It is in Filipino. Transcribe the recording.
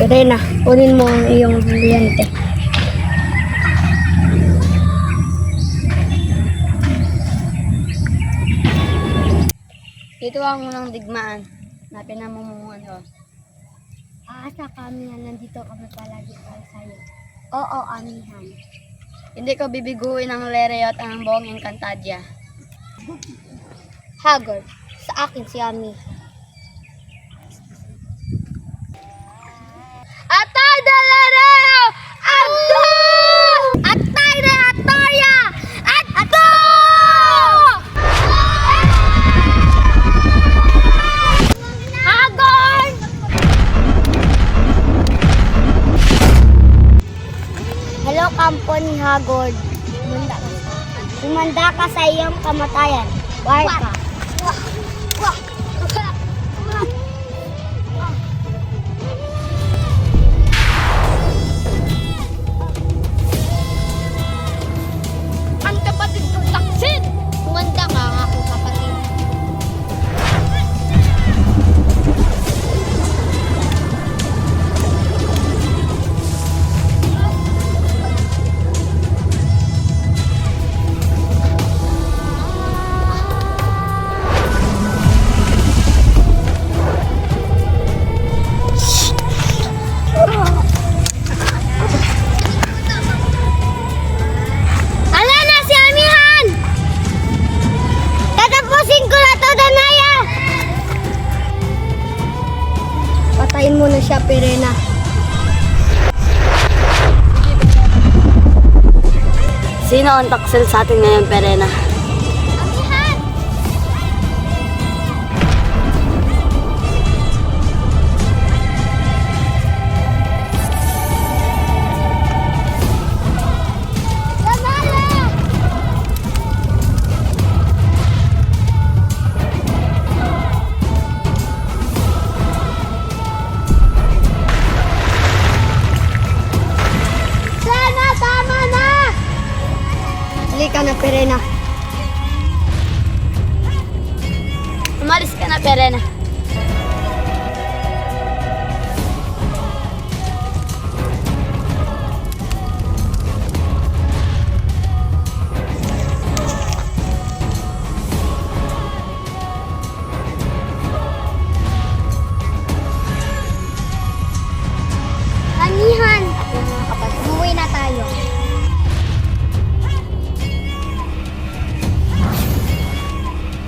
Perena, kunin mo ang iyong brilyante. Ito ang unang digmaan na pinamumuhan ko. Aasa kami nandito kami palagi para sa'yo. Oo, amihan. Hindi ko bibiguin ang Lereo at ang buong Encantadia. Haggard, sa akin si Ami. Atay de Lereo! Ato! Atay de Atoria! Ato! Haggard! Hello, kampo ni Haggard. Umanda ka sa iyong kamatayan. Warka. Ang kapatid kong taksin! Umanda ka, aking kapatid. Ala na si Amihan! Tatapusin ko na to, Danaya! Patayin mo na siya, Perena. Sino ang taksil sa atin ngayon, Perena? Amihan! Danaya! Sana, tama na! Halika na, Perena. Umalis ka na, Perena.